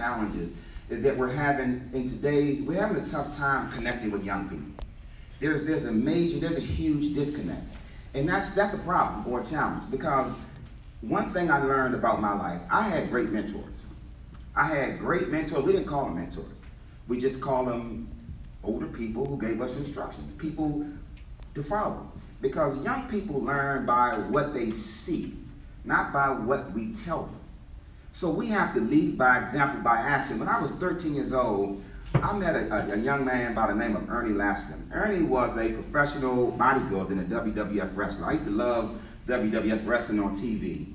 challenges is that we're having a tough time connecting with young people. There's a huge disconnect. And that's the problem or a challenge, because one thing I learned about my life, I had great mentors. We didn't call them mentors. We just called them older people who gave us instructions, people to follow. Because young people learn by what they see, not by what we tell them. So we have to lead by example, by action. When I was 13 years old, I met a young man by the name of Ernie Laston. Ernie was a professional bodybuilder and a WWF wrestler. I used to love WWF wrestling on TV.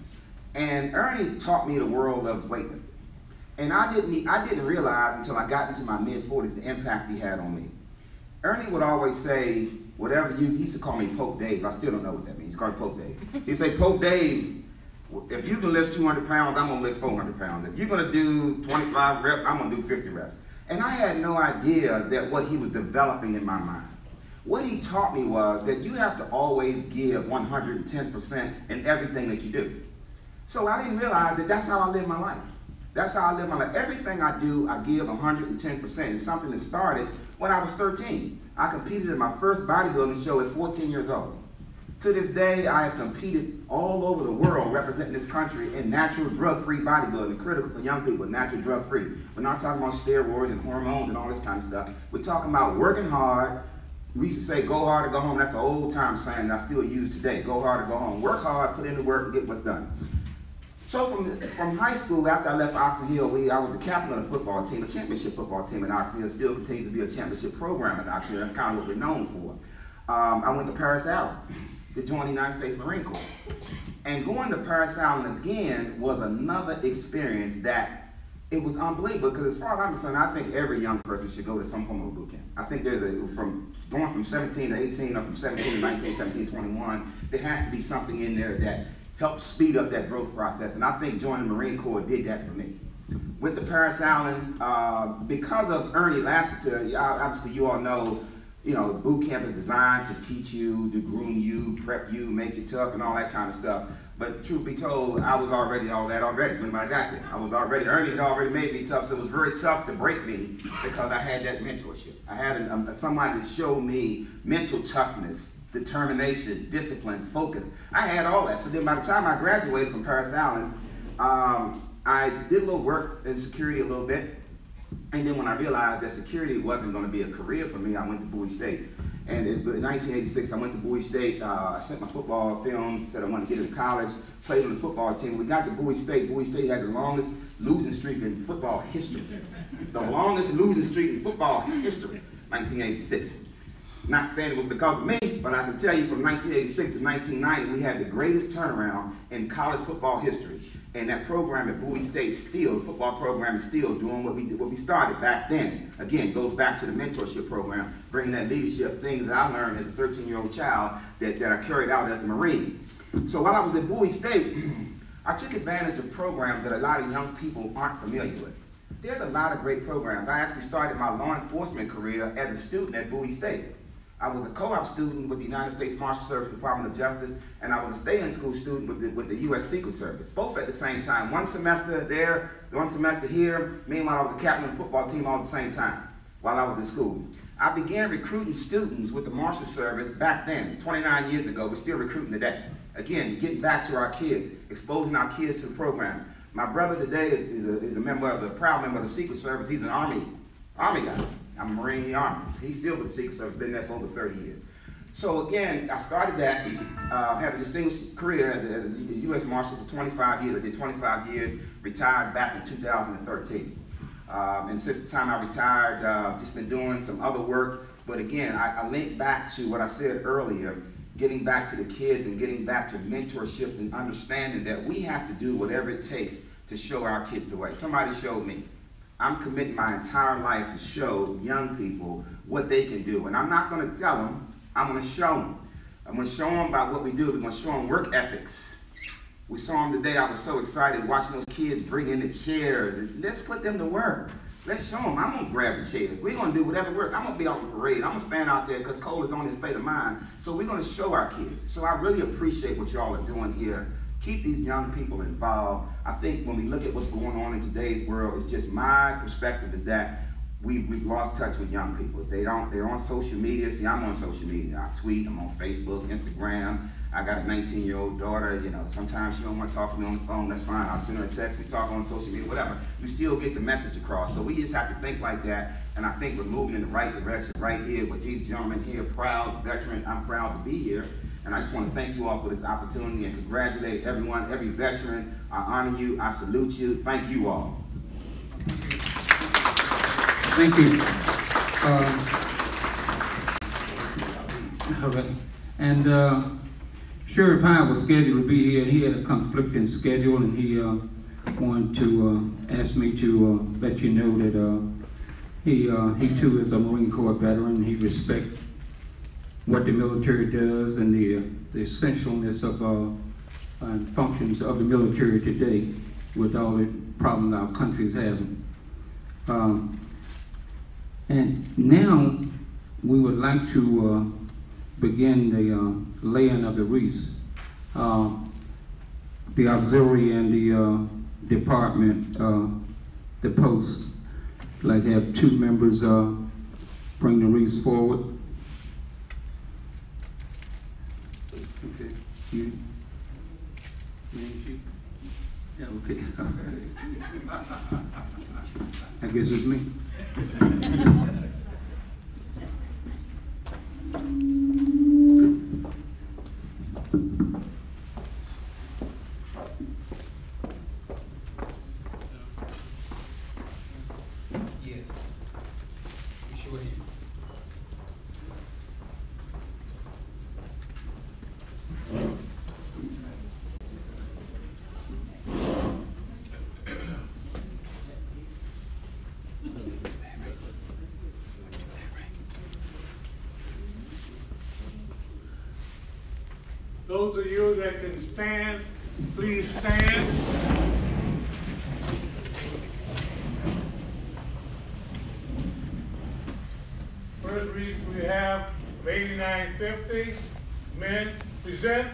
And Ernie taught me the world of weightlifting. And I didn't realize until I got into my mid-40s the impact he had on me. Ernie would always say, he used to call me Pope Dave. I still don't know what that means. He called me Pope Dave. He'd say, Pope Dave, if you can lift 200 pounds, I'm going to lift 400 pounds. If you're going to do 25 reps, I'm going to do 50 reps. And I had no idea that what he was developing in my mind. What he taught me was that you have to always give 110% in everything that you do. So I didn't realize that that's how I live my life. That's how I live my life. Everything I do, I give 110%. It's something that started when I was 13. I competed in my first bodybuilding show at 14 years old. To this day, I have competed all over the world representing this country in natural drug-free bodybuilding, critical for young people, natural drug-free. We're not talking about steroids and hormones and all this kind of stuff. We're talking about working hard. We used to say, go hard or go home. That's an old-time saying that I still use today. Go hard or go home. Work hard, put in the work, and get what's done. So from high school, after I left Oxon Hill, I was the captain of the football team, a championship football team at Oxon Hill. Still continues to be a championship program at Oxon Hill. That's kind of what we're known for. I went to Paris Island to join the United States Marine Corps. And going to Paris Island again was another experience that it was unbelievable, because as far as I'm concerned, I think every young person should go to some form of boot camp. I think there's going from 17 to 18 or from 17 to 19, 17 to 21, there has to be something in there that helps speed up that growth process. And I think joining the Marine Corps did that for me. With the Paris Island, because of Ernie Lasseter, obviously you all know, boot camp is designed to teach you, to groom you, prep you, make you tough and all that kind of stuff. But truth be told, I was already all that already when I got there. Ernie had already made me tough, so it was very tough to break me because I had that mentorship. I had somebody to show me mental toughness, determination, discipline, focus. I had all that. So then by the time I graduated from Paris Island, I did a little work in security a little bit. And then when I realized that security wasn't going to be a career for me, I went to Bowie State. And in 1986, I went to Bowie State. I sent my football films, said I wanted to get into college, played on the football team. We got to Bowie State. Bowie State had the longest losing streak in football history. The longest losing streak in football history, 1986. Not saying it was because of me, but I can tell you from 1986 to 1990, we had the greatest turnaround in college football history. And that program at Bowie State the football program is still doing what we started back then. Again, goes back to the mentorship program, bringing that leadership, things that I learned as a 13-year-old child that I carried out as a Marine. So while I was at Bowie State, I took advantage of programs that a lot of young people aren't familiar with. There's a lot of great programs. I actually started my law enforcement career as a student at Bowie State. I was a co-op student with the United States Marshal Service Department of Justice, and I was a stay-in-school student with the U.S. Secret Service, both at the same time. One semester there, one semester here. Meanwhile, I was a captain of the football team all at the same time while I was in school. I began recruiting students with the Marshal Service back then, 29 years ago. We're still recruiting today. Again, getting back to our kids, exposing our kids to the program. My brother today is a proud member of the Secret Service. He's an Army guy. I'm a Marine in the Army. He's still with the Secret Service, been there for over 30 years. So again, I started that, had a distinguished career as a U.S. Marshal for 25 years. I did 25 years, retired back in 2013. And since the time I retired, just been doing some other work. But again, I link back to what I said earlier, getting back to the kids and getting back to mentorships and understanding that we have to do whatever it takes to show our kids the way. Somebody showed me. I'm committing my entire life to show young people what they can do. And I'm not going to tell them, I'm going to show them. I'm going to show them about what we do. We're going to show them work ethics. We saw them today. I was so excited watching those kids bring in the chairs. And let's put them to work. Let's show them. I'm going to grab the chairs. We're going to do whatever work. I'm going to be on the parade. I'm going to stand out there because Cole is on his state of mind. So we're going to show our kids. So I really appreciate what y'all are doing here. Keep these young people involved. I think when we look at what's going on in today's world, it's just my perspective is that we've lost touch with young people. They're on social media. See, I'm on social media. I tweet, I'm on Facebook, Instagram. I got a 19-year-old daughter, you know, sometimes she don't want to talk to me on the phone, that's fine. I'll send her a text, we talk on social media, whatever. We still get the message across. So we just have to think like that, and I think we're moving in the right direction right here with these gentlemen here, proud veterans. I'm proud to be here, and I just want to thank you all for this opportunity and congratulate everyone, every veteran. I honor you, I salute you. Thank you all. Thank you. All right. And Sheriff Hyde was scheduled to be here, and he had a conflicting schedule, and he wanted to ask me to let you know that he too is a Marine Corps veteran. He respects what the military does and the essentialness of functions of the military today with all the problems our country is having. And now we would like to begin the laying of the wreaths. The auxiliary and the department, the post, like to have two members bring the wreaths forward. Okay, you? Yeah, okay. I guess it's me. Yes. You sure did. Those of you that can stand, please stand. First wreath we have 8950. Men, present.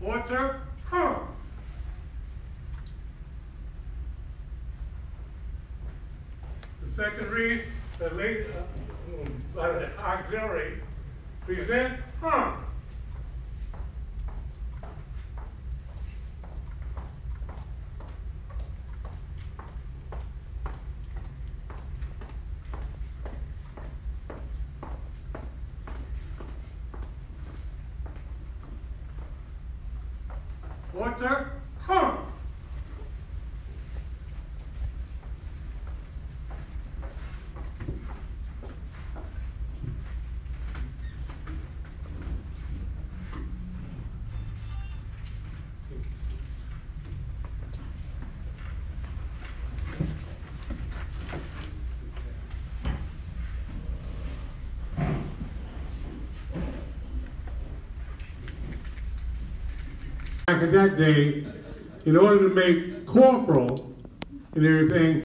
Order. The second wreath, the late auxiliary, present. Order. Back at that day, in order to make corporal and everything,